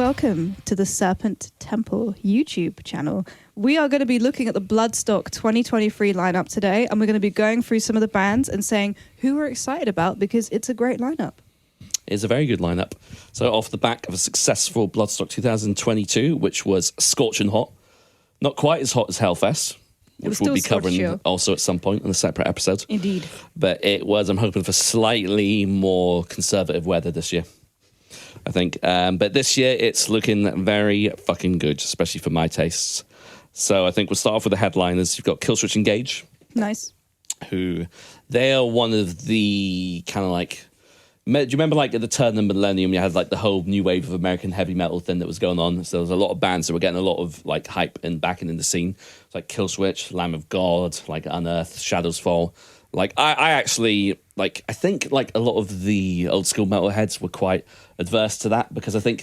welcome to the Serpent Temple YouTube channel. We are going to be looking at the Bloodstock 2023 lineup today, and we're going to be going through some of the bands and saying who we're excited about because it's a great lineup. It's a very good lineup. So off the back of a successful Bloodstock 2022, which was scorching hot, not quite as hot as Hellfest, which we'll be covering also at some point in a separate episode. Indeed. But it was, I'm hoping for slightly more conservative weather this year, I think. But this year, it's looking very fucking good, especially for my tastes. So I think we'll start off with the headliners. You've got Killswitch Engage. Nice. Who, they are one of the kind of like... Do you remember, like, at the turn of the millennium, you had, like, the whole new wave of American heavy metal thing that was going on? So there was a lot of bands that were getting a lot of, like, hype and backing in the scene. It's like Killswitch, Lamb of God, like, Unearth, Shadows Fall. Like, I actually, like, I think, like, a lot of the old school metalheads were quite adverse to that because I think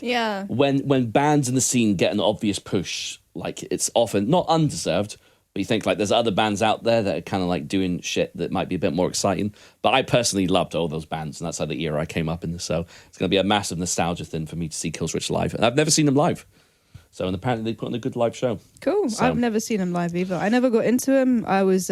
when bands in the scene get an obvious push, like, it's often not undeserved, but you think, like, there's other bands out there that are kind of, like, doing shit that might be a bit more exciting. But I personally loved all those bands, and that's how the era I came up in. So it's going to be a massive nostalgia thing for me to see Killswitch live. And I've never seen them live. So, and apparently they put on a good live show. Cool. So. I've never seen them live either. I never got into them. I was,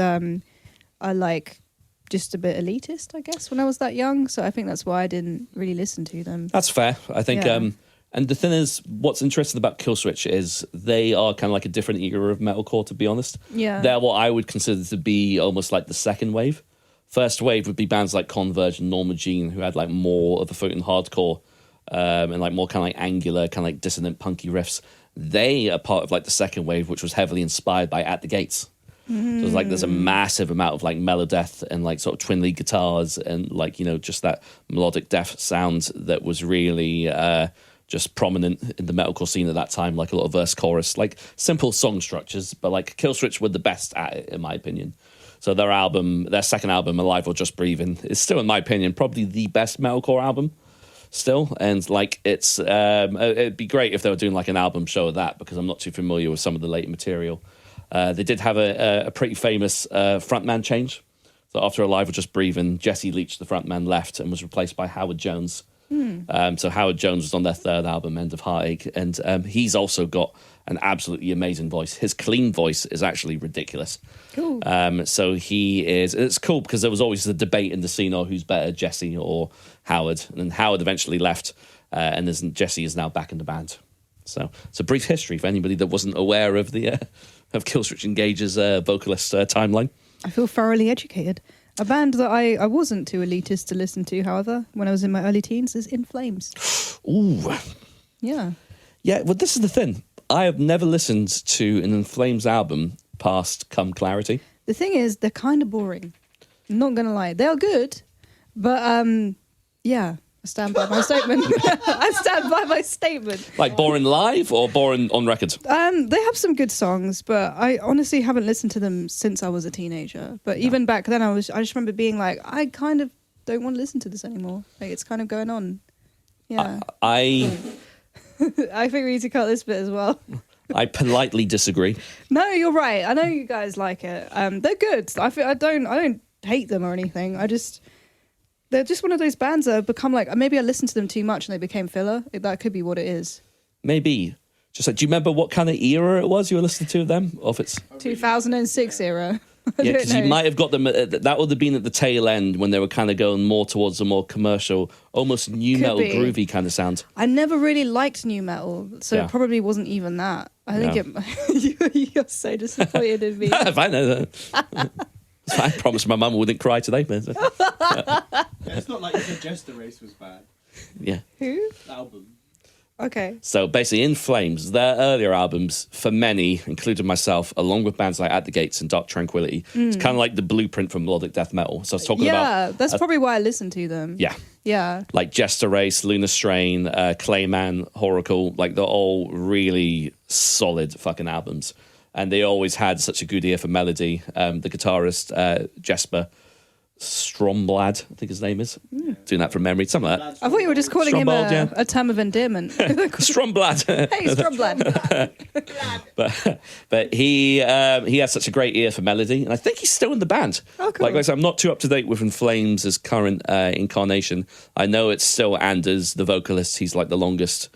just a bit elitist, I guess, when I was that young. So I think that's why I didn't really listen to them. That's fair. I think... Yeah. And the thing is, what's interesting about Killswitch is they are kind of like a different era of metalcore, to be honest. Yeah. They're what I would consider to be almost like the second wave. First wave would be bands like Converge and Norma Jean, who had like more of a foot in hardcore and like more kind of like angular, kind of like dissonant, punky riffs. They are part of like the second wave, which was heavily inspired by At the Gates. So it's like there's a massive amount of like melodeath and like sort of twin lead guitars and like, you know, just that melodic death sound that was really... just prominent in the metalcore scene at that time, like a lot of verse chorus, like simple song structures, but like Killswitch were the best at it, in my opinion. So their second album, Alive or Just Breathing, is still, in my opinion, probably the best metalcore album still. And like it'd be great if they were doing like an album show of that, because I'm not too familiar with some of the later material. They did have a pretty famous frontman change. So after Alive or Just Breathing, Jesse Leach, the frontman, left and was replaced by Howard Jones. So Howard Jones was on their third album, End of Heartache, and he's also got an absolutely amazing voice. His clean voice is actually ridiculous. Cool. So he is... It's cool because there was always the debate in the scene, who's better, Jesse or Howard, and Howard eventually left, and Jesse is now back in the band. So it's a brief history for anybody that wasn't aware of the of Killswitch Engage's vocalist timeline. I feel thoroughly educated. A band that I wasn't too elitist to listen to, however, when I was in my early teens, is In Flames. Ooh. Yeah. Yeah, well, this is the thing. I have never listened to an In Flames album past Come Clarity. The thing is, they're kind of boring. I'm not going to lie. They are good, but, yeah, I stand by my statement. I stand by my statement. Like boring live or boring on record? They have some good songs, but I honestly haven't listened to them since I was a teenager. But even back then, I just remember being like, I kind of don't want to listen to this anymore. Like, it's kind of going on. Yeah. I think we need to cut this bit as well. I politely disagree. No, you're right. I know you guys like it. They're good. I don't hate them or anything. They're just one of those bands that have become like, maybe I listened to them too much and they became filler. That could be what it is. Maybe. Just like, do you remember what kind of era it was you were listening to them? Or if it's 2006 era. Yeah, because you might have got them, that would have been at the tail end when they were kind of going more towards a more commercial, almost new metal groovy kind of sound. I never really liked new metal, so it probably wasn't even that. I think you're so disappointed in me. If I know that. I promised my mum I wouldn't cry today. Man. It's not like you said Jester Race was bad. Yeah. Who? The album. Okay. So basically, In Flames, their earlier albums, for many, including myself, along with bands like At the Gates and Dark Tranquillity, it's kind of like the blueprint for melodic death metal. So I was talking about... Yeah, that's probably why I listened to them. Yeah. Yeah. Like Jester Race, Lunar Strain, Clayman, Horacle, like they're all really solid fucking albums. And they always had such a good ear for melody. The guitarist, Jesper Stromblad, I think his name is. Doing that from memory, something like that. I thought you were just calling him a term of endearment. Stromblad. Hey, Stromblad. but he has such a great ear for melody, and I think he's still in the band. Oh, cool. Like I said, I'm not too up to date with In Flames' current incarnation. I know it's still Anders, the vocalist. He's like the longest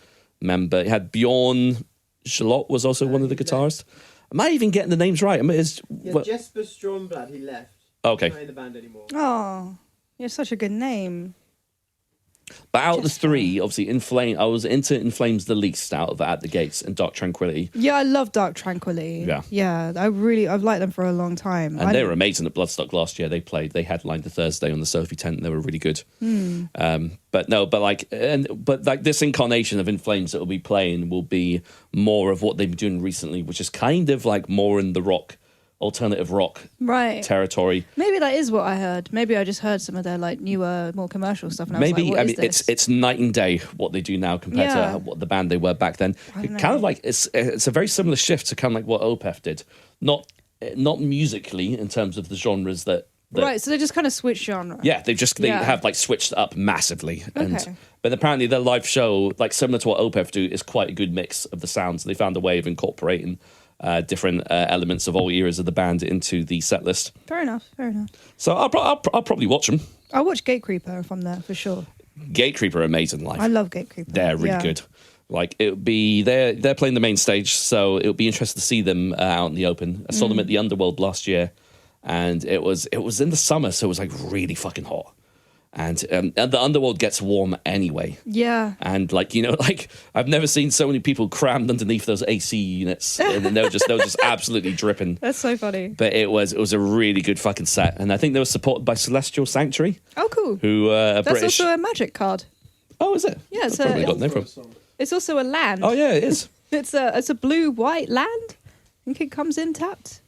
member. It had Bjorn Charlotte was also one of the guitarists. Am I even getting the names right? I mean, Jesper Stromblad, he left. Okay. He's not in the band anymore. Oh, you have such a good name. But out of the three, obviously, I was into In Flames the least out of At the Gates and Dark Tranquility. Yeah, I love Dark Tranquility. Yeah, I've liked them for a long time. And they were amazing at Bloodstock last year. They headlined the Thursday on the Sophie tent. And they were really good. But this incarnation of In Flames that will be playing will be more of what they've been doing recently, which is kind of like more in the alternative rock territory. Maybe that is what I heard. Maybe I just heard some of their like newer, more commercial stuff. And It's night and day what they do now compared to what the band they were back then. Kind of like it's a very similar shift to kind of like what Opeth did. Not musically in terms of the genres that. Right, so they just kind of switched genre. Yeah, they have like switched up massively. Okay. But apparently their live show, like similar to what Opeth do, is quite a good mix of the sounds. They found a way of incorporating different elements of all eras of the band into the set list. Fair enough. So I'll probably watch them. I'll watch Gatecreeper if I'm there for sure. Gatecreeper are amazing live. I love Gatecreeper. They're really good. Like it would be they're playing the main stage, so it would be interesting to see them out in the open. I saw them at the Underworld last year, and it was in the summer, so it was like really fucking hot. And the Underworld gets warm anyway. Yeah. And like I've never seen so many people crammed underneath those AC units, and they were just absolutely dripping. That's so funny. But it was a really good fucking set, and I think they were supported by Celestial Sanctuary. Oh, cool. Who are That's British. also a Magic card. Oh, is it? Yeah, That's where I got the name from. It's also a land. Oh yeah, it is. It's a blue-white land. I think it comes in tapped.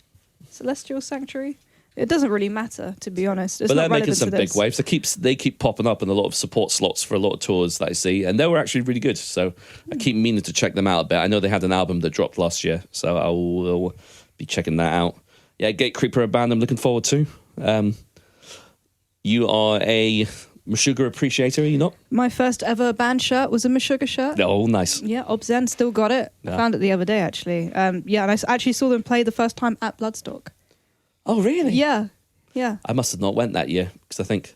Celestial Sanctuary. It doesn't really matter, to be honest. It's but not they're making relevant some to big this. waves. They keep popping up in a lot of support slots for a lot of tours that I see, and they were actually really good. So I keep meaning to check them out a bit. I know they had an album that dropped last year, so I will be checking that out. Yeah, Gatecreeper, a band I'm looking forward to. You are a Meshuggah appreciator, are you not? My first ever band shirt was a Meshuggah shirt. Oh, nice. Yeah, Obzen still got it. Yeah. I found it the other day, actually. And I actually saw them play the first time at Bloodstock. Oh, really? Yeah. I must have not went that year because I think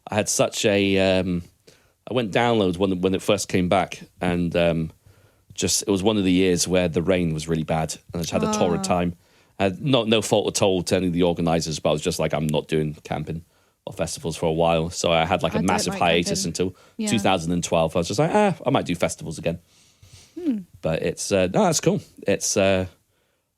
I had such a. I went downloads when it first came back, and it was one of the years where the rain was really bad, and I just had a torrid time. I had no fault at all to any of the organisers, but I was just like, I'm not doing camping or festivals for a while, so I had like a massive hiatus until 2012. I was just like, I might do festivals again. But it's that's cool. It's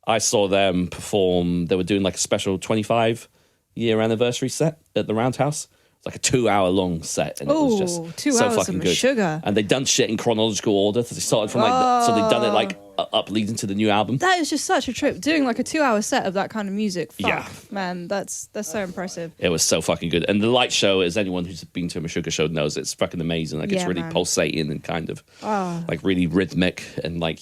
I saw them perform. They were doing like a special 25-year anniversary set at the Roundhouse. It's like a 2-hour long set, and it was just 2 so hours fucking of good. Meshuggah. And they'd done shit in chronological order. So they started from so they'd done it like up leading to the new album. That is just such a trip. Doing like a 2-hour set of that kind of music. Fuck, Yeah. man, that's so impressive. It was so fucking good. And the light show, as anyone who's been to a Meshuggah show knows, it's fucking amazing. Like it's Yeah, really man. pulsating and kind of like really rhythmic, and like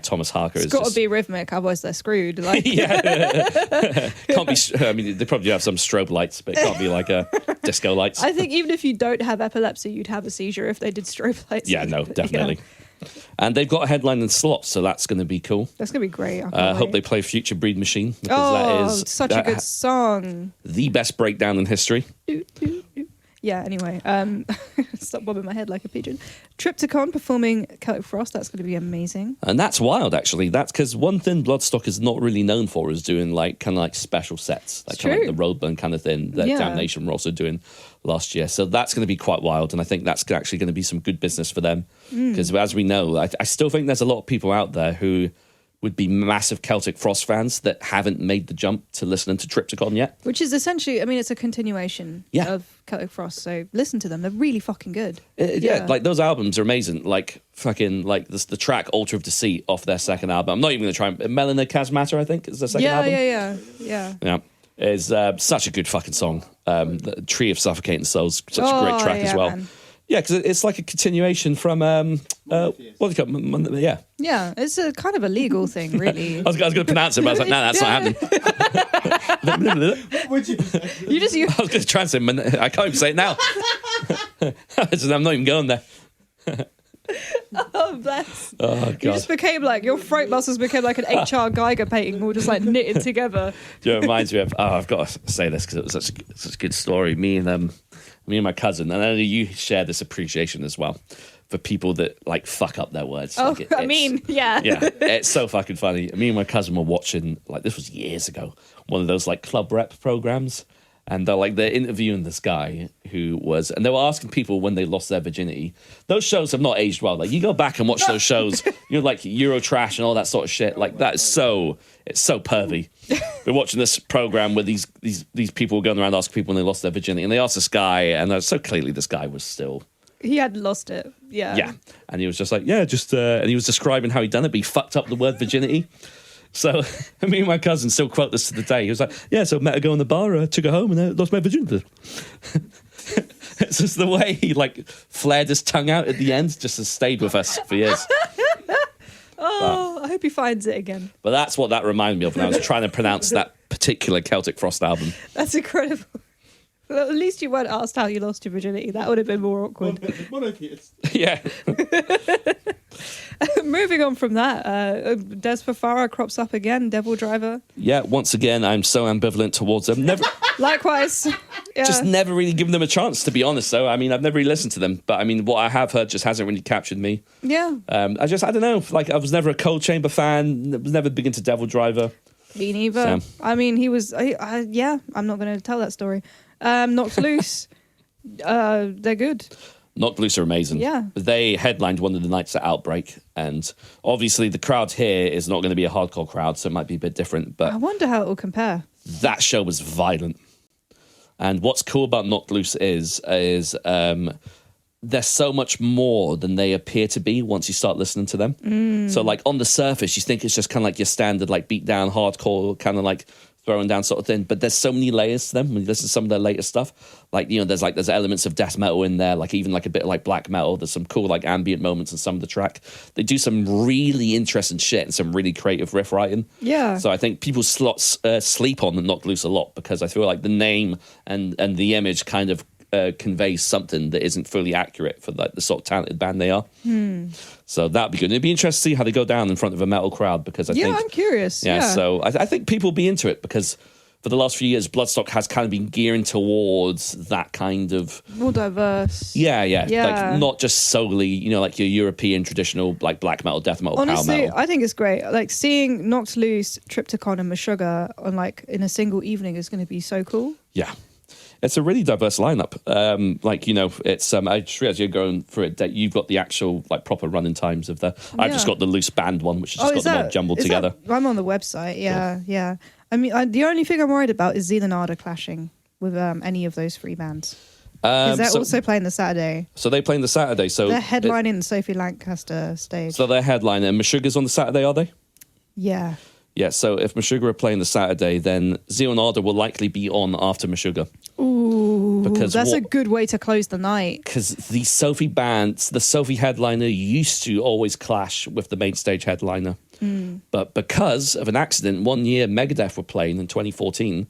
Thomas Harker It's is got just to be rhythmic, otherwise they're screwed. Like, can't be. I mean, they probably have some strobe lights, but it can't be like a disco lights. I think even if you don't have epilepsy, you'd have a seizure if they did strobe lights. Yeah, no, Yeah. definitely. And they've got a headline and slots, so that's going to be cool. That's gonna be great. I hope they play Future Breed Machine, because that is such a good song. the best breakdown in history. Yeah, anyway, stop bobbing my head like a pigeon. Triptychon performing Celtic Frost, that's going to be amazing. And that's wild, actually. That's because one thing Bloodstock is not really known for is doing like kind of like special sets, like kind of like the Roadburn kind of thing that Damnation were also doing last year. So that's going to be quite wild, and I think that's actually going to be some good business for them. Because as we know, I still think there's a lot of people out there who would be massive Celtic Frost fans that haven't made the jump to listening to Triptychon yet. Which is essentially, I mean, it's a continuation of Celtic Frost, so listen to them. They're really fucking good. Yeah, like those albums are amazing. Like fucking like the track Altar of Deceit off their second album. I'm not even going to try and Melina Casmata, I think, is their second album. Yeah. Is such a good fucking song. The Tree of Suffocating Souls, such a great track as well. Man. Yeah, because it's like a continuation from what do you call it? Yeah. Yeah, it's a kind of a legal thing, really. I was going to pronounce it, but I was like, no, that's not happening. Would you say? I was going to try and say, I can't even say it now. I'm not even going there. Oh, bless. Oh, God. You just became like, your throat muscles became like an H.R. Geiger painting, all just like knitted together. It reminds me of, I've got to say this because it was such a good story. Me and my cousin, and I know you share this appreciation as well, for people that like fuck up their words. Oh, Like, I mean, yeah. Yeah, it's so fucking funny. Me and my cousin were watching, like, this was years ago, one of those like club rep programs, and they're interviewing this guy and they were asking people when they lost their virginity. Those shows have not aged well. Like, you go back and watch those shows, like Eurotrash and all that sort of shit. Like, it's so pervy. We're watching this program where these people were going around asking people when they lost their virginity, and they asked this guy, and so clearly this guy was still. He had lost it. Yeah. Yeah. And he was just like, and he was describing how he'd done it, but he fucked up the word virginity. So me and my cousin still quote this to the day. He was like, so met a girl in the bar, took her home, and I lost my virginity. It's just the way he like flared his tongue out at the end, just has stayed with us for years. I hope he finds it again. But that's what that reminded me of when I was trying to pronounce that particular Celtic Frost album. That's incredible. Well, at least you weren't asked how you lost your virginity. That would have been more awkward. Monotheist. Yeah. Moving on from that, Des Fafara crops up again, Devil Driver. Yeah, once again, I'm so ambivalent towards them. Never, Likewise. Yeah. just never really given them a chance, to be honest, though. I mean, I've never really listened to them, but I mean, what I have heard just hasn't really captured me. Yeah. I don't know. Like, I was never a Cold Chamber fan. I was never big into Devil Driver. Me neither. So. I mean, he was, I'm not going to tell that story. Knocked Loose, they're good. Knocked Loose are amazing. Yeah. They headlined one of the nights at Outbreak, and obviously the crowd here is not going to be a hardcore crowd, so it might be a bit different, but I wonder how it will compare. that show was violent. And what's cool about Knocked Loose is they're so much more than they appear to be once you start listening to them. So like on the surface, you think it's just kind of like your standard like beat down hardcore kind of like throwing down sort of thing, but there's so many layers to them when you listen to some of their later stuff. Like, there's elements of death metal in there, like even like a bit of like black metal. There's some cool like ambient moments in some of the track. They do some really interesting shit and some really creative riff writing. Yeah. So I think people sleep on the Knocked Loose a lot because I feel like the name and the image kind of conveys something that isn't fully accurate for like the sort of talented band they are. So that'd be good. It'd be interesting to see how they go down in front of a metal crowd because I think I'm curious. Yeah. So I think people will be into it because for the last few years, Bloodstock has kind of been gearing towards that kind of more diverse. Yeah. Like not just solely, like your European traditional like black metal, death metal, Honestly, power metal. I think it's great. Like seeing Knocked Loose, Triptychon, and Meshuggah on like in a single evening is going to be so cool. Yeah. It's a really diverse lineup. It's I just realized you're going through it. That you've got the actual like proper running times of the. I've just got the loose band one, which has just got them all jumbled together. I'm on the website. Yeah, Cool. yeah. I mean, the only thing I'm worried about is Zealand clashing with any of those three bands. Because they're also playing the Saturday. So they playing the Saturday. So they're headlining the Sophie Lancaster stage. So they're headlining. And Meshuggah's on the Saturday, are they? Yeah. Yeah. So if Meshuggah are playing the Saturday, then Zealand will likely be on after Meshuggah. Ooh, because that's a good way to close the night. Because the Sophie bands, the Sophie headliner used to always clash with the main stage headliner. But because of an accident, one year Megadeth were playing in 2014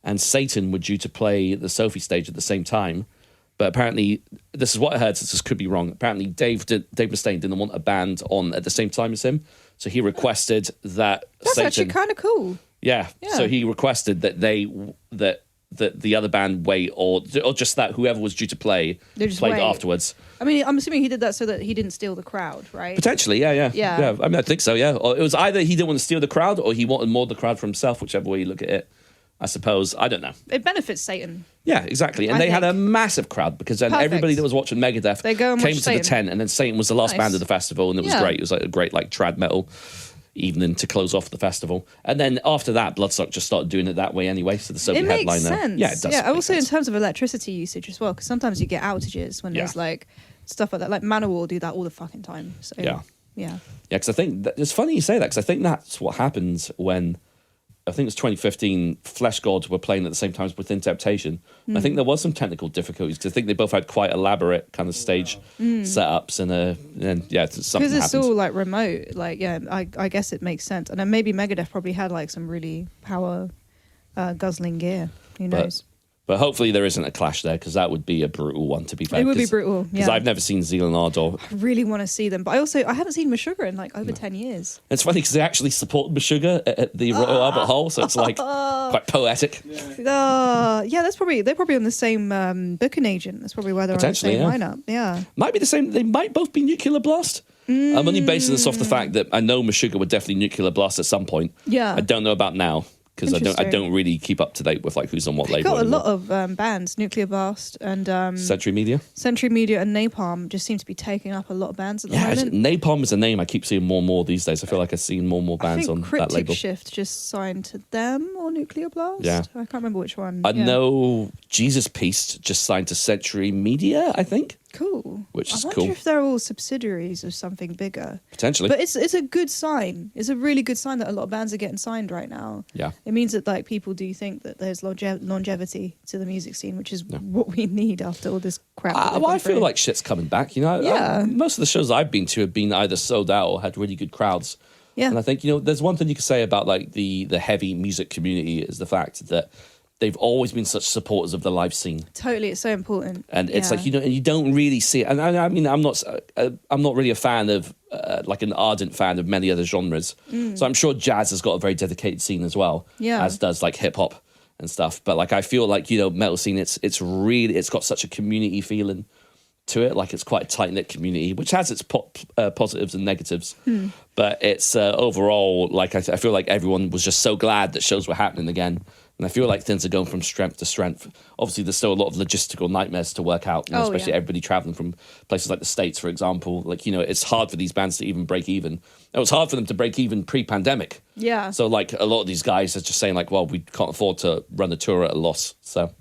and Satan were due to play the Sophie stage at the same time. But apparently, this is what I heard, so this could be wrong. Apparently, Dave Mustaine didn't want a band on at the same time as him. So he requested that That's Satan... actually kind of cool. Yeah. So he requested that that the other band wait, or just that whoever was due to play played afterwards. I mean, I'm assuming he did that so that he didn't steal the crowd, right? Potentially, yeah. I mean, I think so, yeah. Or it was either he didn't want to steal the crowd, or he wanted more of the crowd for himself, whichever way you look at it. I suppose. I don't know. It benefits Satan. Yeah, exactly. And they had a massive crowd because then everybody that was watching Megadeth came to the tent, and then Satan was the last band of the festival, and it was great. It was like a great like trad metal evening to close off the festival. And then after that, Bloodstock just started doing it that way anyway. So the Sophie headliner. Makes sense. Yeah, it does. Yeah, also in terms of electricity usage as well, because sometimes you get outages when there's like stuff like that. Like Manowar do that all the fucking time. So yeah. Because I think it's funny you say that because I think that's what happens when. I think it was 2015, Flesh God were playing at the same time as Within Temptation. I think there was some technical difficulties because I think they both had quite elaborate kind of stage setups and something because it's happened. all like remote. Like I guess it makes sense. And then maybe Megadeth probably had like some really power guzzling gear. Who knows? But hopefully there isn't a clash there because that would be a brutal one, to be fair. It would be brutal, Because I've never seen Zealand or... I really want to see them. But I haven't seen Meshuggah in like over 10 years. It's funny because they actually support Meshuggah at the Royal Albert Hall. So it's like, Quite poetic. Yeah, they're probably on the same booking agent. That's probably why they're on the Potentially, same yeah. lineup. Yeah. Might be the same. They might both be Nuclear Blast. I'm only basing this off the fact that I know Meshuggah were definitely Nuclear Blast at some point. Yeah. I don't know about now because I Interesting. don't really keep up to date with like who's on what They label. got a anymore. lot of bands, Nuclear Blast and Century Media. Century Media and Napalm just seem to be taking up a lot of bands at the Yeah, moment. Napalm is a name I keep seeing more and more these days. I feel like I've seen more and more I bands think on Cryptic that label. Shift just signed to them or Nuclear Blast. Yeah. I can't remember which one. I Yeah. know Jesus Piece just signed to Century Media, I think. Cool. Which is I wonder cool. if they're all subsidiaries of something bigger. Potentially. But it's a good sign. It's a really good sign that a lot of bands are getting signed right now. Yeah. It means that like people do think that there's longevity to the music scene, which is what we need after all this crap. that they've Well, I gone feel through. like shit's coming back. You know, Yeah. most of the shows I've been to have been either sold out or had really good crowds. Yeah. And I think, there's one thing you could say about like the heavy music community is the fact that they've always been such supporters of the live scene. Totally, it's so important. And it's Yeah. like, and you don't really see it. And I mean, I'm not really a fan of, like an ardent fan of many other genres. So I'm sure jazz has got a very dedicated scene as well. Yeah. As does like hip hop and stuff. But like, I feel like, metal scene, it's got such a community feeling to it. Like it's quite a tight knit community, which has its positives and negatives. But it's overall, like, I feel like everyone was just so glad that shows were happening again. And I feel like things are going from strength to strength. Obviously, there's still a lot of logistical nightmares to work out, especially everybody traveling from places like the States, for example. Like, it's hard for these bands to even break even. It was hard for them to break even pre-pandemic. Yeah. So, like, a lot of these guys are just saying, like, well, we can't afford to run a tour at a loss. So,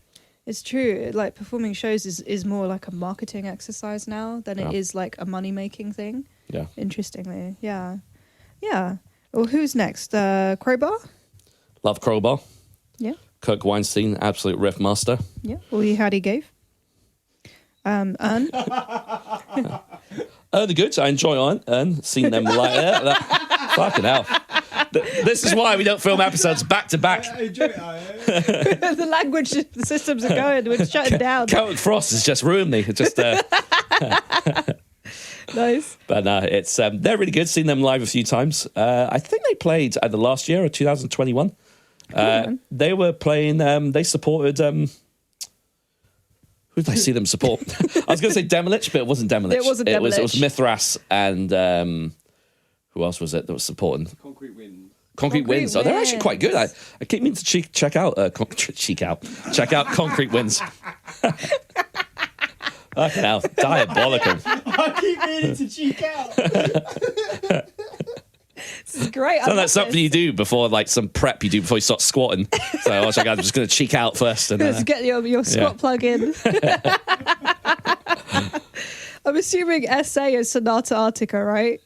It's true. Like performing shows is more like a marketing exercise now than it is like a money-making thing. yeah. Interestingly. Yeah. Yeah. Well, who's next? Crowbar? Love Crowbar. Yeah. Kirk Weinstein, absolute riff master. Yeah. Well, had he gave. And The goods. I enjoy and seen them like that. Fucking hell. This is why we don't film episodes back to back. I enjoy it. the language systems are going. We're shutting down. Celtic Frost has just ruined me. It just, Nice. but no, it's they're really good. Seen them live a few times. I think they played either last year or 2021. They were playing. They supported. Who did I see them support? I was going to say Demolich, but it wasn't Demolich. It wasn't It was Demolich. Mithras and who else was it that was supporting? Concrete Wind. Concrete Winds. Oh, they're actually quite good. I keep meaning to check out Concrete Winds. Fucking hell, diabolical. I keep meaning to cheek out. This is great. Sounds like something you do before, like some prep you do before you start squatting. So I was like, I'm just going to cheek out first. And Let's get your squat plug in. I'm assuming SA is Sonata Arctica, right?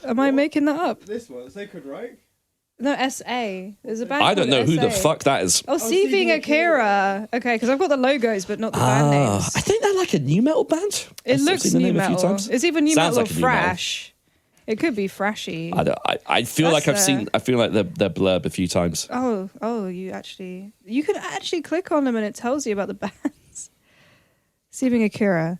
Am I making that up? This one, Sacred Reich. No, SA. There's a band I don't know called who the SA. fuck that is. Oh, Seething Akira. Okay, because I've got the logos, but not the band names. I think they're like a new metal band. It I've looks seen the new name a few metal. times. It's either new Sounds metal like or a new metal. thrash. It could be thrashy. I feel That's like I've seen. I feel like they're blurb a few times. Oh, you can actually click on them and it tells you about the bands. Seething Akira.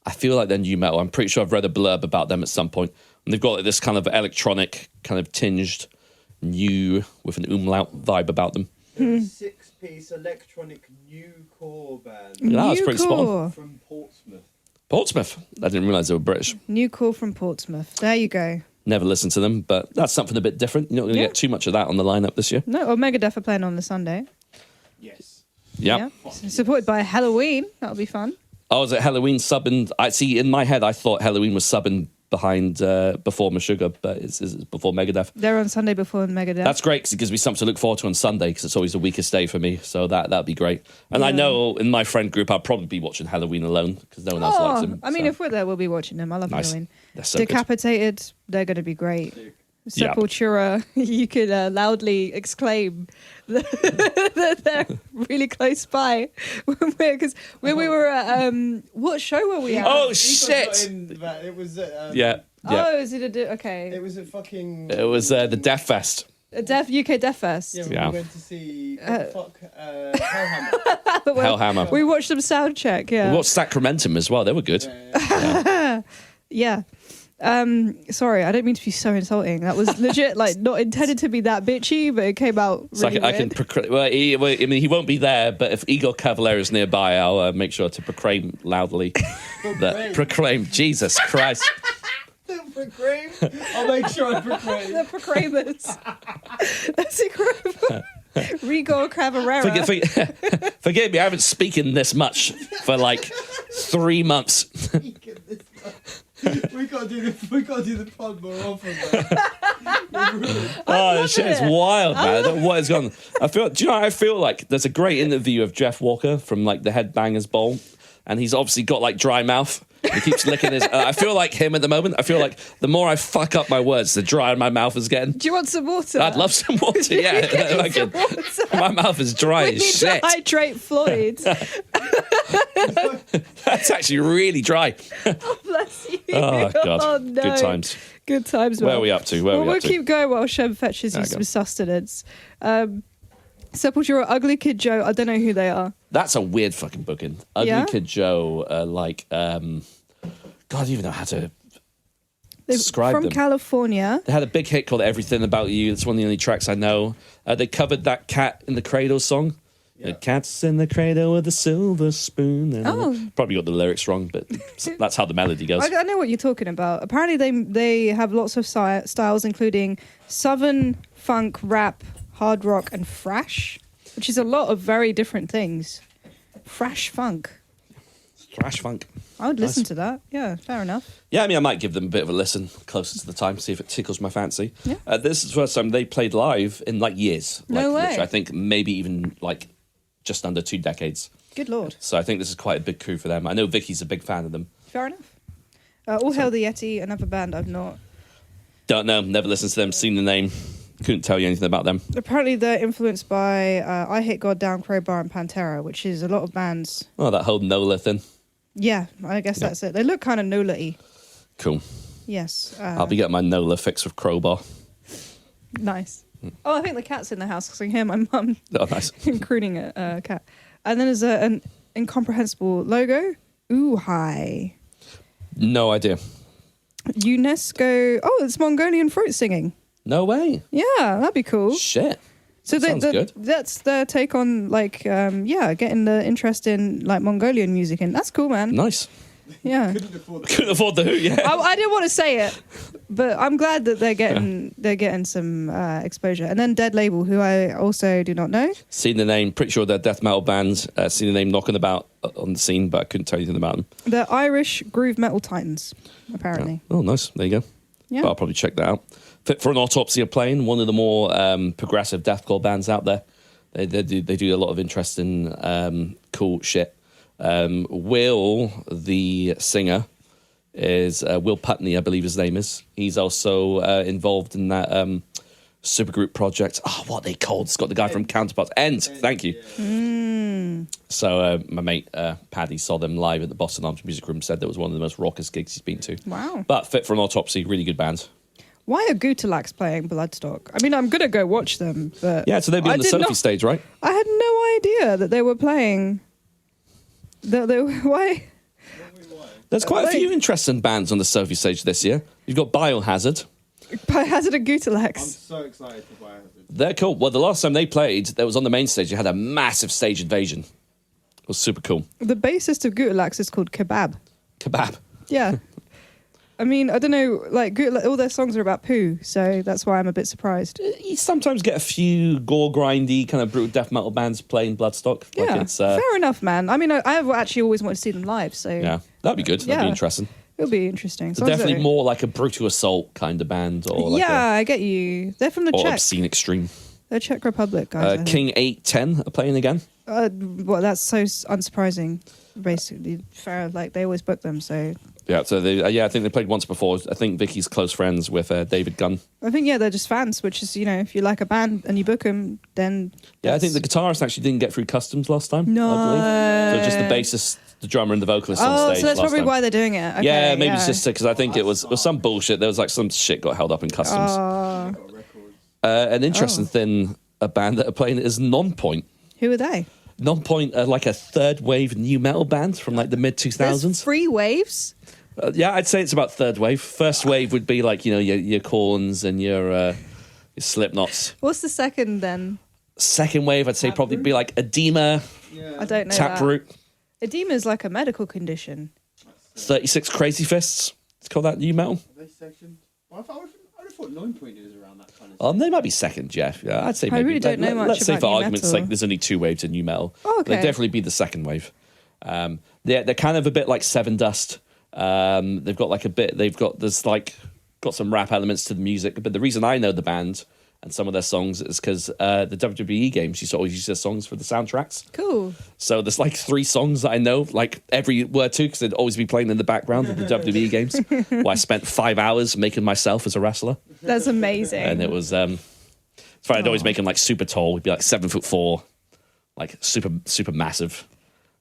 I feel like they're new metal. I'm pretty sure I've read a blurb about them at some point. And they've got like, this kind of electronic, kind of tinged new with an umlaut vibe about them. They're a 6-piece electronic new core band Yeah, that's New pretty spot on. Core. from Portsmouth. Portsmouth. I didn't realise they were British. New Core from Portsmouth. There you go. Never listened to them, but that's something a bit different. You're not going to Yeah. get too much of that on the lineup this year. No, or Megadeth are playing on the Sunday. Yes. Yep. Yeah. Supported by Halloween. That'll be fun. Oh, was it Halloween subbing? I see. In my head, I thought Halloween was subbing behind before Meshuggah, but it's before Megadeth. They're on Sunday before Megadeth. That's great because it gives me something to look forward to on Sunday because it's always the weakest day for me. So that'd be great. And I know in my friend group, I'll probably be watching Halloween alone because no one else likes them. I mean, so. if we're there, we'll be watching them. I love Nice. Halloween. They're so good. Decapitated, they're going to be great. Yeah. Sepultura, you could loudly exclaim that they're really close by. Because when we were at, what show were we at? Oh, He got shit! in that. It was at, Yeah. Oh, is it okay. It was a fucking. It was the Death Fest. UK Death Fest. Yeah, Yeah. we went to see Hellhammer. Hellhammer. We watched them sound check, yeah. We watched Sacramentum as well. They were good. Yeah. Sorry, I don't mean to be so insulting. That was legit, like, not intended to be that bitchy, but it came out really I can he won't be there, but if Igor Cavalier is nearby, I'll make sure to proclaim loudly proclaim Jesus Christ. Proclaim. I'll make sure I proclaim. The proclaimers. That's incredible. Rigor Cavalera. Forgive me, I haven't spoken this much for like 3 months. We gotta do the pod more often, man. Oh, this shit is wild, man. I don't know what is going on. I feel like there's a great interview of Jeff Walker from like the Headbangers Bowl, and he's obviously got like dry mouth. He keeps licking his. I feel like him at the moment. I feel like the more I fuck up my words, the drier my mouth is getting. Do you want some water? I'd love some water. Yeah, Some water. My mouth is dry We as need shit. to hydrate Floyd. That's actually really dry. Oh, bless you. Oh god, Oh, no. good times. Good times. Where are we up to? We'll keep going while Shem fetches you some sustenance. Sepultura, Ugly Kid Joe. I don't know who they are. That's a weird fucking booking. Ugly Kid Joe, God, I don't even know how to describe them. From California. They had a big hit called Everything About You. It's one of the only tracks I know. They covered that Cat in the Cradle song. Yeah. Cat's in the cradle with a silver spoon. Probably got the lyrics wrong, but that's how the melody goes. I know what you're talking about. Apparently they have lots of styles, including southern, funk, rap, hard rock, and thrash, which is a lot of very different things. Thrash funk. Thrash funk. I would listen to that. Yeah, fair enough. Yeah, I mean, I might give them a bit of a listen closer to the time, see if it tickles my fancy. Yeah. This is the first time they played live in like years. No way. Which I think maybe even like just under 2 decades. Good lord. So I think this is quite a big coup for them. I know Vicky's a big fan of them. Fair enough. All Hail the Yeti, another band I've not... Don't know, never listened to them, seen the name. Couldn't tell you anything about them. Apparently they're influenced by I Hate God, Down, Crowbar, and Pantera, which is a lot of bands. Oh, that whole Nola thing. Yeah, I guess that's it. They look kind of Nola-y. Cool. Yes. I'll be getting my Nola fix with Crowbar. Nice. Oh, I think the cat's in the house because I can hear my mum nice. crooning a cat. And then there's an incomprehensible logo. Ooh, hi. No idea. UNESCO. Oh, it's Mongolian fruit singing. No way. Yeah, that'd be cool. Shit. So Sounds good. That's their take on like, getting the interest in like Mongolian music, and that's cool, man. Nice. Yeah. Couldn't afford the Who, yeah. I didn't want to say it, but I'm glad that they're getting some exposure. And then Dead Label, who I also do not know. Seen the name, pretty sure they're death metal bands. Seen the name knocking about on the scene, but I couldn't tell you anything about them. They're Irish groove metal titans, apparently. Oh, nice. There you go. Yeah. But I'll probably check that out. Fit for an Autopsy of Playing, one of the more progressive deathcore bands out there. They do a lot of interesting, cool shit. Will, the singer, is Will Putney, I believe his name is. He's also involved in that supergroup project. Oh, what are they called? It's got the guy from Counterparts. End. Thank you. Mm. So my mate Paddy saw them live at the Boston Arms Music Room, said that was one of the most raucous gigs he's been to. Wow. But Fit for an Autopsy, really good band. Why are Gutalax playing Bloodstock? I mean, I'm going to go watch them, but... Yeah, so they'd be on the Sophie stage, right? I had no idea that they were playing... Why? There's quite a few interesting bands on the Sophie stage this year. You've got Biohazard. Biohazard and I'm Gutalax. so excited for Biohazard. They're cool. Well, the last time they played, that was on the main stage. They had a massive stage invasion. It was super cool. The bassist of Gutalax is called Kebab. Kebab. Yeah. I mean, I don't know, like, all their songs are about poo, so that's why I'm a bit surprised. You sometimes get a few gore grindy kind of brutal death metal bands playing Bloodstock. Yeah, fair enough, man. I mean, I've actually always wanted to see them live, so... Yeah, that'd be good. That'd be interesting. It'll be interesting. So definitely more like a brutal assolt kind of band. Or like I get you. They're from the Czech. Or Obscene Extreme. They're Czech Republic guys. King 810 are playing again. Well, that's so unsurprising, basically. Fair, like, they always book them, so... Yeah, so I think they played once before. I think Vicky's close friends with David Gunn. I think, they're just fans, which is, if you like a band and you book them, then... Yeah, I think the guitarist actually didn't get through customs last time, No. I believe. So just the bassist, the drummer and the vocalist on stage. Oh, so that's probably why they're doing it. Okay, yeah, maybe it's just because I think it was some bullshit. There was like some shit got held up in customs. An interesting thing, a band that are playing it is Non-Point. Who are they? Non-Point are like a third wave new metal band from like the mid-2000s. There's 3 waves? Yeah, I'd say it's about third wave. First wave would be like, your Corns and your Slipknots. What's the second then? Second wave, I'd say probably be like Edema, I don't know. Taproot. Edema is like a medical condition. 36 Crazy Fists. It's called that new metal. Are they second? Well, I would have thought 9 Point is around that kind of Oh, they might be second, Jeff. Yeah, I'd say I maybe. really don't know much Let's say about for new argument's metal. sake, there's only 2 waves of new metal. Oh, okay. They'd definitely be the second wave. They're kind of a bit like Seven Dust. They've got like a bit. Got some rap elements to the music. But the reason I know the band and some of their songs is because the WWE games used to always use their songs for the soundtracks. Cool. So there's like 3 songs that I know, like every word to, because they'd always be playing in the background of the WWE games. Where I spent 5 hours making myself as a wrestler, That's amazing. and it was. It's funny, I'd always make him like super tall. He'd be like 7'4", like super massive.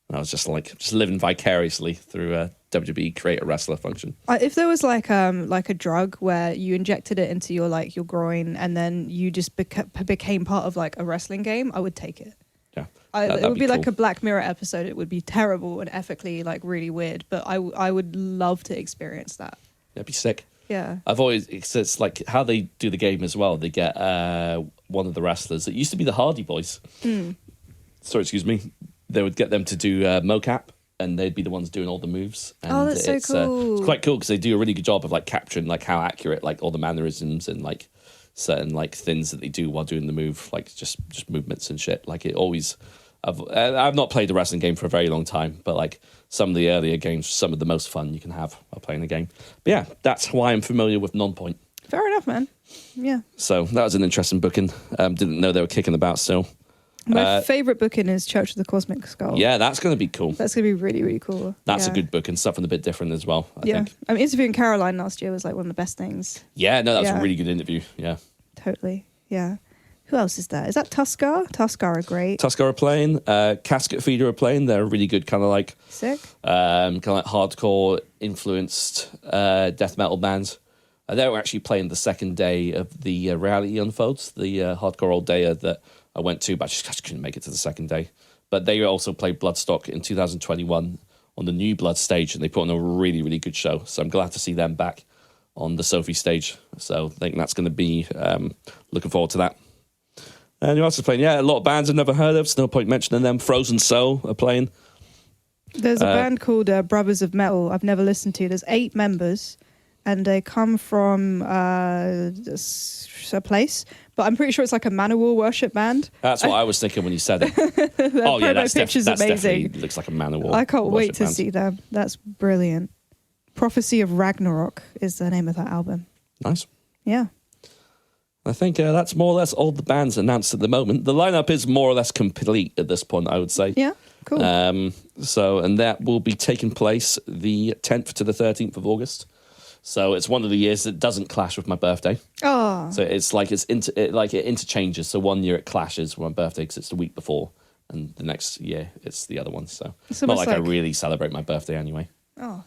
And I was just living vicariously through a WWE create a wrestler function. If there was like a drug where you injected it into your groin and then you just became part of like a wrestling game, I would take it. Yeah, It would be cool. like a Black Mirror episode. It would be terrible and ethically like really weird, but I would love to experience that. That'd be sick. Yeah. It's like how they do the game as well. They get one of the wrestlers. It used to be the Hardy Boys. Sorry, excuse me. They would get them to do mocap, and they'd be the ones doing all the moves. And that's so cool. It's quite cool because they do a really good job of like capturing like how accurate like all the mannerisms and like certain like things that they do while doing the move, like just movements and shit. Like it always. I've not played the wrestling game for a very long time, but like some of the earlier games, some of the most fun you can have while playing a game. But yeah, that's why I'm familiar with Nonpoint. Fair enough, man. Yeah. So that was an interesting booking. Didn't know they were kicking about still. My favourite booking is Church of the Cosmic Skull. Yeah, that's going to be cool. That's going to be really, really cool. That's Yeah. a good book and something a bit different as well, I Yeah. think. I mean, interviewing Caroline last year was like one of the best things. Yeah, no, that was Yeah. a really good interview. Yeah. Totally. Yeah. Who else is that? Is that Tuskar? Tuskar are great. Tuskar are playing. Casket Feeder are playing. They're a really good kind of like Sick. kind of like hardcore influenced death metal band. They were actually playing the second day of the Reality Unfolds, the hardcore old day that I went to, but I just couldn't make it to the second day. But they also played Bloodstock in 2021 on the new Blood stage, and they put on a really, really good show. So I'm glad to see them back on the Sophie stage. So I think that's going to be looking forward to that. And who else is playing? Yeah, a lot of bands I've never heard of. There's no point mentioning them. Frozen Soul are playing. There's a band called Brothers of Metal I've never listened to. There's 8 members, and they come from a place, but I'm pretty sure it's like a Manowar worship band. That's what I was thinking when you said it. Oh yeah, that's picture's definitely amazing. looks like a Manowar. I can't wait worship to band. see them. That's brilliant. Prophecy of Ragnarok is the name of that album. Nice. Yeah. I think that's more or less all the bands announced at the moment. The lineup is more or less complete at this point, I would say. Yeah. Cool. And that will be taking place the 10th to the 13th of August. So it's one of the years that doesn't clash with my birthday. Oh. So it's like it interchanges. So one year it clashes with my birthday because it's the week before, and the next year it's the other one. So It's not almost like I like- really celebrate my birthday anyway. Oh.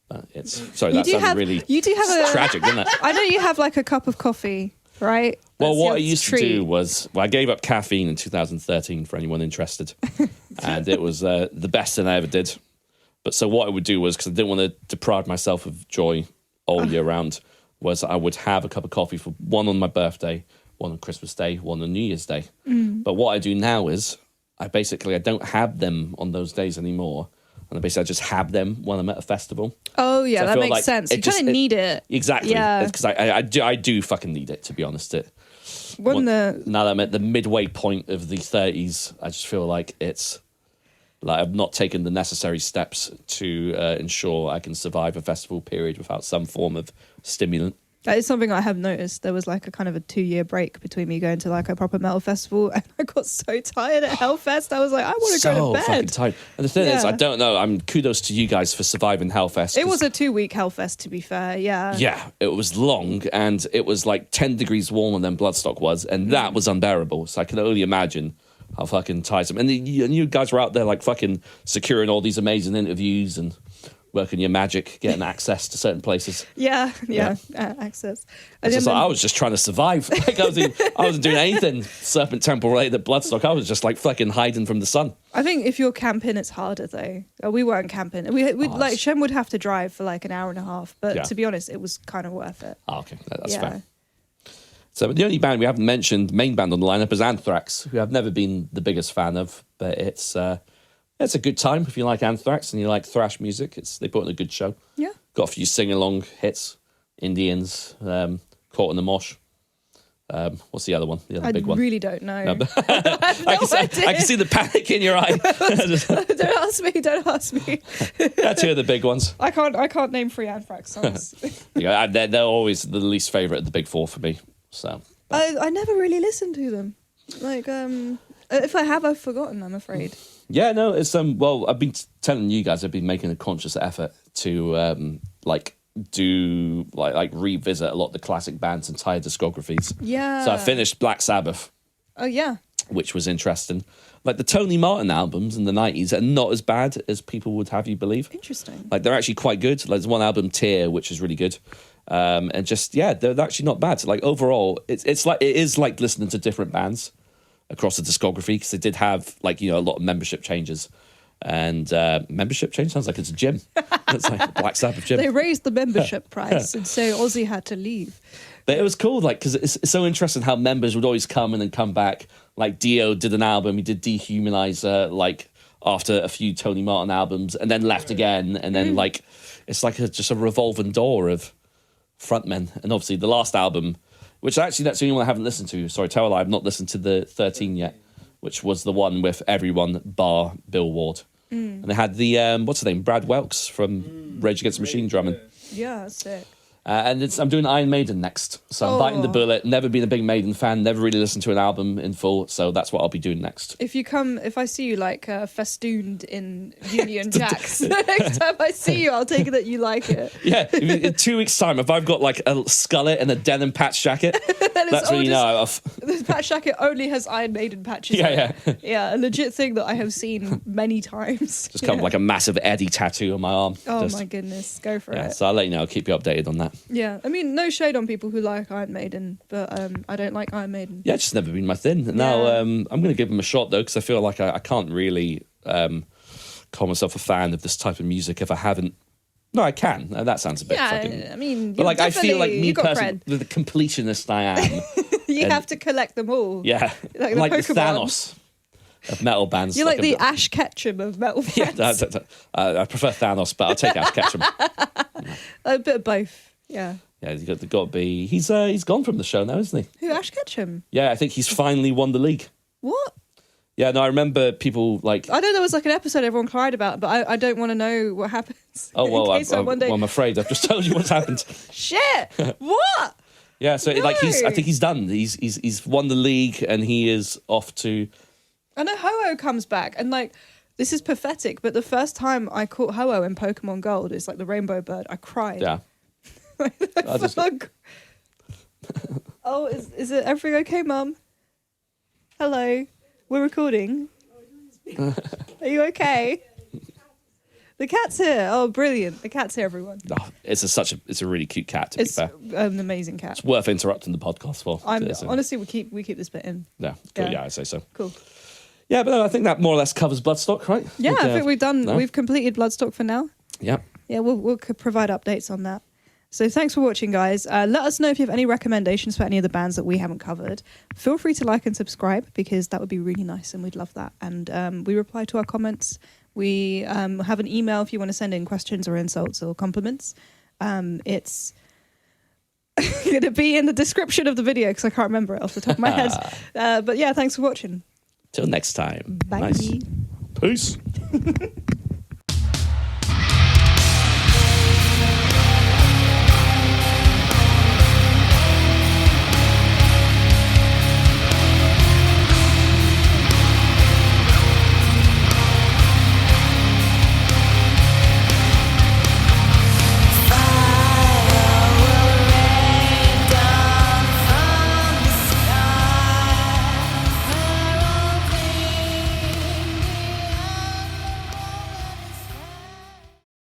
But it's sorry, You that do sounded have really you do have a tragic, didn't it? I know you have like a cup of coffee, right? Well, That's what your I used treat. to do was I gave up caffeine in 2013 for anyone interested, and it was the best thing I ever did. But so what I would do was, because I didn't want to deprive myself of joy all year round, was I would have a cup of coffee for one on my birthday, one on Christmas Day, one on New Year's Day. But what I do now is I don't have them on those days anymore. And I just have them when I'm at a festival. Oh yeah, So I that feel makes like sense. it You just- kind of need it. Exactly. Yeah. Because I do fucking need it, to be honest. Now Now that I'm at the midway point of the 30s, I just feel like it's like I've not taken the necessary steps to ensure I can survive a festival period without some form of stimulant. that is something I have noticed. There was like a kind of a 2-year break between me going to like a proper metal festival, and I got so tired at Hellfest. I was like, I want to go to fucking bed. tired. And the thing is, Yeah. I don't know. Kudos to you guys for surviving Hellfest. It was a 2-week Hellfest, to be fair. Yeah. Yeah, it was long, and it was like 10 degrees warmer than Bloodstock was, and that was unbearable. So I can only imagine how fucking tiresome. And you guys were out there like fucking securing all these amazing interviews and working your magic, getting access to certain places. Yeah. Access. I was just trying to survive. Like I wasn't doing anything Serpent Temple related at Bloodstock. I was just like fucking hiding from the sun. I think if you're camping, it's harder though. We weren't camping. Like Shem would have to drive for like an hour and a half, but to be honest, it was kind of worth it. Oh, okay, that's fair. So the only band we haven't mentioned, main band on the lineup, is Anthrax, who I've never been the biggest fan of, but it's a good time if you like Anthrax and you like thrash music. They put on a good show. Yeah. Got a few sing-along hits. Indians, Caught in the Mosh. What's the other one? The other big one. I really don't know. No, I can see the panic in your eye. Don't ask me. They're two of the big ones. I can't name 3 Anthrax songs. Yeah, they're always the least favourite of the big 4 for me. So I never really listened to them. Like if I have, I've forgotten, I'm afraid. Yeah, no, it's well, I've been telling you guys I've been making a conscious effort to do revisit a lot of the classic band's entire discographies. Yeah. So I finished Black Sabbath. Oh yeah. Which was interesting. Like the Tony Martin albums in the 90s are not as bad as people would have you believe. Interesting. Like they're actually quite good. Like there's one album, Tear, which is really good. And just they're actually not bad. Like overall, it is like listening to different bands across the discography, because they did have a lot of membership changes. And membership change sounds like it's a gym. It's like Black Sabbath gym. They raised the membership price, and so Ozzy had to leave. But it was cool, because it's so interesting how members would always come in and come back. Like Dio did an album, he did Dehumanizer, after a few Tony Martin albums, and then left again, and then it's just a revolving door of frontmen. And obviously the last album, which actually that's the only one I haven't listened to. Sorry, tell a lie, I've not listened to the 13 yet, which was the one with everyone bar Bill Ward. And they had the what's his name, Brad Welks from Rage Against the Machine drumming. Yeah, that's sick. And I'm doing Iron Maiden next, so I'm biting the bullet. Never been a big Maiden fan, never really listened to an album in full, so that's what I'll be doing next. If I see you festooned in Union Jacks, next time I see you, I'll take it that you like it. Yeah, in 2 weeks' time, if I've got a skullet and a denim patch jacket, that's when you know. This patch jacket only has Iron Maiden patches. Yeah, a legit thing that I have seen many times. Just kind of like a massive Eddie tattoo on my arm. Oh my goodness, go for it. So I'll let you know. I'll keep you updated on that. Yeah, I mean, no shade on people who like Iron Maiden, but I don't like Iron Maiden. Yeah, it's just never been my thing. Now, I'm going to give them a shot, though, because I feel like I can't really call myself a fan of this type of music if I haven't. No, I can. That sounds a bit fucking... I mean... But I feel like me personally, the completionist I am... you have to collect them all. Yeah. Like the Thanos of metal bands. You're like the Ash Ketchum of metal bands. Yeah, I prefer Thanos, but I'll take Ash Ketchum. A bit of both. Yeah. Yeah, he's got to be. He's gone from the show now, isn't he? Who, Ash Ketchum? Yeah, I think he's finally won the league. What? Yeah, no, I remember people I know there was an episode everyone cried about, but I don't want to know what happens. Oh well, I'm afraid I've just told you what's happened. Shit! What? Yeah, so No. I think he's done. He's won the league and he is off to. I know Ho-Oh comes back, and this is pathetic, but the first time I caught Ho-Oh in Pokemon Gold, it's like the rainbow bird. I cried. Yeah. Oh, is it everything okay, Mum? Hello, we're recording. Are you okay? The cat's here. Oh, brilliant! The cat's here, everyone. Oh, it's a really cute cat. To be fair, an amazing cat. It's worth interrupting the podcast for. Honestly, we keep this bit in. Yeah, cool. Yeah, I say so. Cool. Yeah, but no, I think that more or less covers Bloodstock, right? Yeah, I think we've completed Bloodstock for now. Yeah. Yeah, we'll provide updates on that. So thanks for watching, guys. Let us know if you have any recommendations for any of the bands that we haven't covered. Feel free to like and subscribe, because that would be really nice and we'd love that. And we reply to our comments. We have an email if you want to send in questions or insults or compliments. It's going to be in the description of the video because I can't remember it off the top of my head. But yeah, thanks for watching. Till next time. Bye. Nice. Peace.